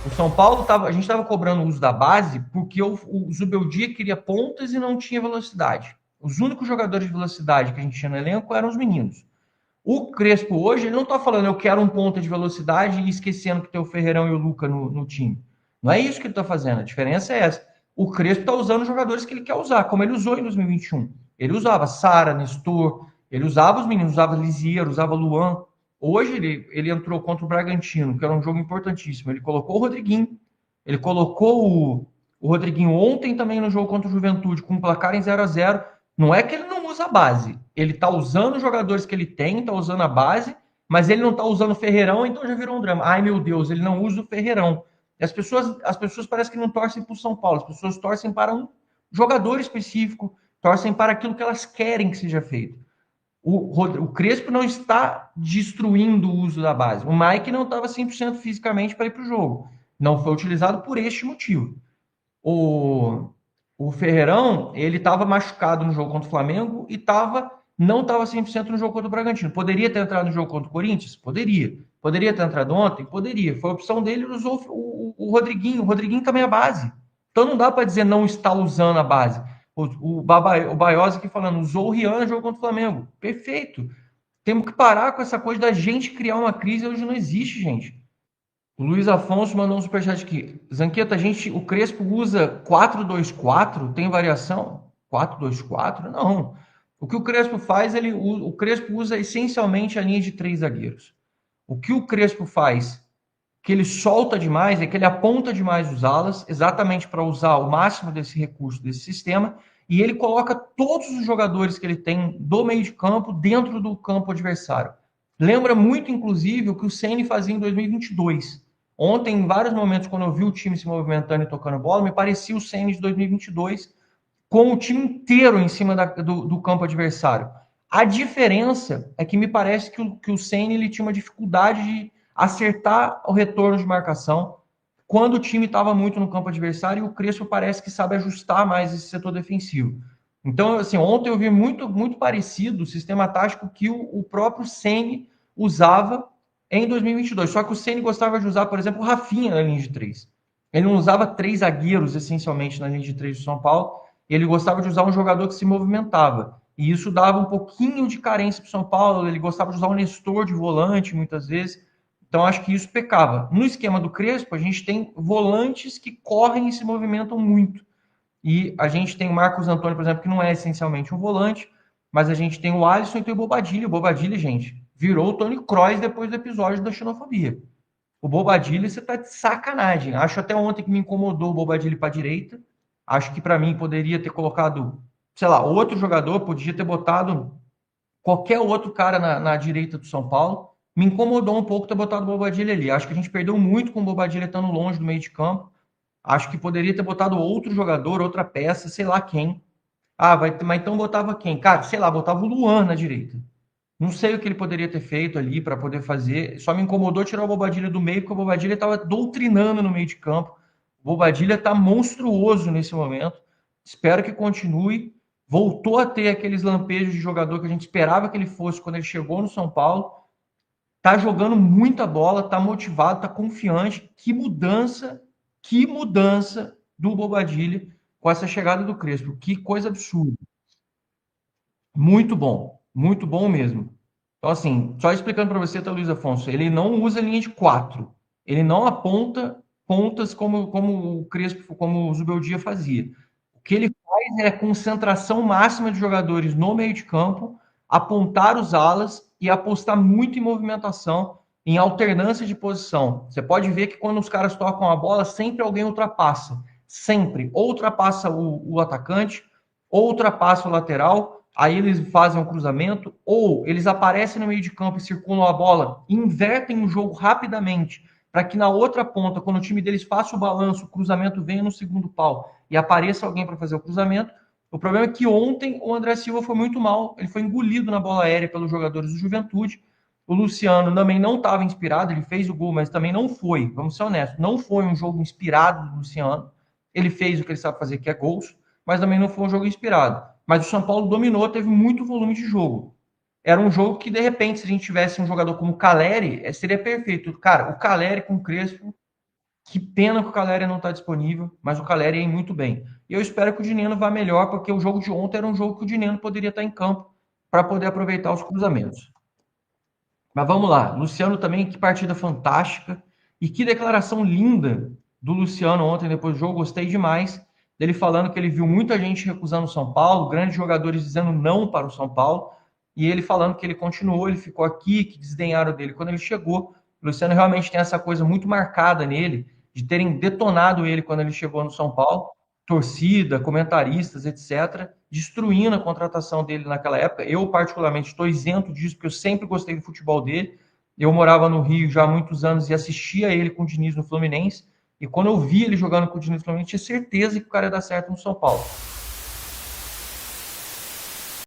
O São Paulo a gente estava cobrando o uso da base porque o Zubeldia queria pontas e não tinha velocidade. Os únicos jogadores de velocidade que a gente tinha no elenco eram os meninos. O Crespo hoje, ele não está falando eu quero um ponta de velocidade e esquecendo que tem o Ferreirão e o Luca no time. Não é isso que ele está fazendo, a diferença é essa. O Crespo está usando os jogadores que ele quer usar, como ele usou em 2021. Ele usava Sara, Nestor, ele usava os meninos, usava Lisier, usava Luan. Hoje ele entrou contra o Bragantino, que era um jogo importantíssimo. Ele colocou o Rodriguinho, ele colocou o Rodriguinho ontem também no jogo contra o Juventude, com um placar em 0-0. Não é que ele não usa a base, ele está usando os jogadores que ele tem, está usando a base, mas ele não está usando o Ferreirão, então já virou um drama. Ai meu Deus, ele não usa o Ferreirão. As pessoas parecem que não torcem para o São Paulo, as pessoas torcem para um jogador específico, torcem para aquilo que elas querem que seja feito. O Crespo não está destruindo o uso da base. O Mike não estava 100% fisicamente para ir para o jogo. Não foi utilizado por este motivo. O, o Ferreirão, ele estava machucado no jogo contra o Flamengo e não estava 100% no jogo contra o Bragantino. Poderia ter entrado no jogo contra o Corinthians? Poderia. Poderia ter entrado ontem? Poderia. Foi a opção dele, ele usou o Rodriguinho. O Rodriguinho também é a base. Então não dá para dizer não está usando a base. O Baiosa aqui falando, usou o Rian no jogo contra o Flamengo. Perfeito. Temos que parar com essa coisa da gente criar uma crise onde não existe, gente. O Luiz Afonso mandou um superchat aqui. Zanqueta, o Crespo usa 4-2-4? Tem variação? 4-2-4? Não. O que o Crespo faz, o Crespo usa essencialmente a linha de 3 zagueiros. O que o Crespo faz, que ele solta demais, é que ele aponta demais os alas, exatamente para usar o máximo desse recurso, desse sistema, e ele coloca todos os jogadores que ele tem do meio de campo dentro do campo adversário. Lembra muito, inclusive, o que o Ceni fazia em 2022. Ontem, em vários momentos, quando eu vi o time se movimentando e tocando bola, me parecia o Ceni de 2022, com o time inteiro em cima do campo adversário. A diferença é que me parece que o Ceni ele tinha uma dificuldade de acertar o retorno de marcação quando o time estava muito no campo adversário e o Crespo parece que sabe ajustar mais esse setor defensivo. Então, assim, ontem eu vi muito, muito parecido o sistema tático que o próprio Ceni usava em 2022. Só que o Ceni gostava de usar, por exemplo, o Rafinha na linha de 3. Ele não usava 3 zagueiros, essencialmente, na linha de 3 do São Paulo. Ele gostava de usar um jogador que se movimentava. E isso dava um pouquinho de carência para o São Paulo. Ele gostava de usar o Nestor de volante, muitas vezes. Então, acho que isso pecava. No esquema do Crespo, a gente tem volantes que correm e se movimentam muito. E a gente tem o Marcos Antônio, por exemplo, que não é essencialmente um volante, mas a gente tem o Alisson e tem o Bobadilha. O Bobadilha, gente, virou o Toni Kroos depois do episódio da xenofobia. O Bobadilha, você tá de sacanagem. Acho até ontem que me incomodou o Bobadilha para a direita. Acho que para mim poderia ter colocado, sei lá, outro jogador, podia ter botado qualquer outro cara na direita do São Paulo. Me incomodou um pouco ter botado o Bobadilha ali. Acho que a gente perdeu muito com o Bobadilha estando longe do meio de campo. Acho que poderia ter botado outro jogador, outra peça, sei lá quem. Ah, mas então botava quem? Cara, sei lá, botava o Luan na direita. Não sei o que ele poderia ter feito ali para poder fazer. Só me incomodou tirar o Bobadilha do meio, porque o Bobadilha estava doutrinando no meio de campo. O Bobadilha está monstruoso nesse momento. Espero que continue. Voltou a ter aqueles lampejos de jogador que a gente esperava que ele fosse quando ele chegou no São Paulo. Tá jogando muita bola, tá motivado, tá confiante. Que mudança do Bobadilha com essa chegada do Crespo. Que coisa absurda. Muito bom mesmo. Então, assim, só explicando para você, tá, Luiz Afonso, ele não usa linha de 4. Ele não aponta pontas como o Crespo, como o Zubeldia fazia. O que ele faz é a concentração máxima de jogadores no meio de campo, apontar os alas e apostar muito em movimentação, em alternância de posição. Você pode ver que quando os caras tocam a bola, sempre alguém ultrapassa. Sempre. Ou ultrapassa o atacante, ou ultrapassa o lateral, aí eles fazem um cruzamento, ou eles aparecem no meio de campo e circulam a bola, invertem o jogo rapidamente, para que na outra ponta, quando o time deles faça o balanço, o cruzamento venha no segundo pau e apareça alguém para fazer o cruzamento. O problema é que ontem o André Silva foi muito mal, ele foi engolido na bola aérea pelos jogadores do Juventude. O Luciano também não estava inspirado, ele fez o gol, mas também não foi, vamos ser honestos, não foi um jogo inspirado do Luciano. Ele fez o que ele sabe fazer, que é gols, mas também não foi um jogo inspirado. Mas o São Paulo dominou, teve muito volume de jogo. Era um jogo que, de repente, se a gente tivesse um jogador como o Caleri, seria perfeito. Cara, o Caleri com o Crespo Que pena que o Caleri não está disponível, mas o Caleri ia muito bem. E eu espero que o Dineno vá melhor, porque o jogo de ontem era um jogo que o Dineno poderia estar em campo para poder aproveitar os cruzamentos. Mas vamos lá, Luciano também, que partida fantástica e que declaração linda do Luciano ontem depois do jogo, gostei demais dele falando que ele viu muita gente recusando o São Paulo, grandes jogadores dizendo não para o São Paulo, e ele falando que ele continuou, ele ficou aqui, que desdenharam dele quando ele chegou. O Luciano realmente tem essa coisa muito marcada nele, de terem detonado ele quando ele chegou no São Paulo, torcida, comentaristas, etc., destruindo a contratação dele naquela época. Eu, particularmente, estou isento disso, porque eu sempre gostei do futebol dele. Eu morava no Rio já há muitos anos e assistia ele com o Diniz no Fluminense. E quando eu vi ele jogando com o Diniz no Fluminense, tinha certeza que o cara ia dar certo no São Paulo.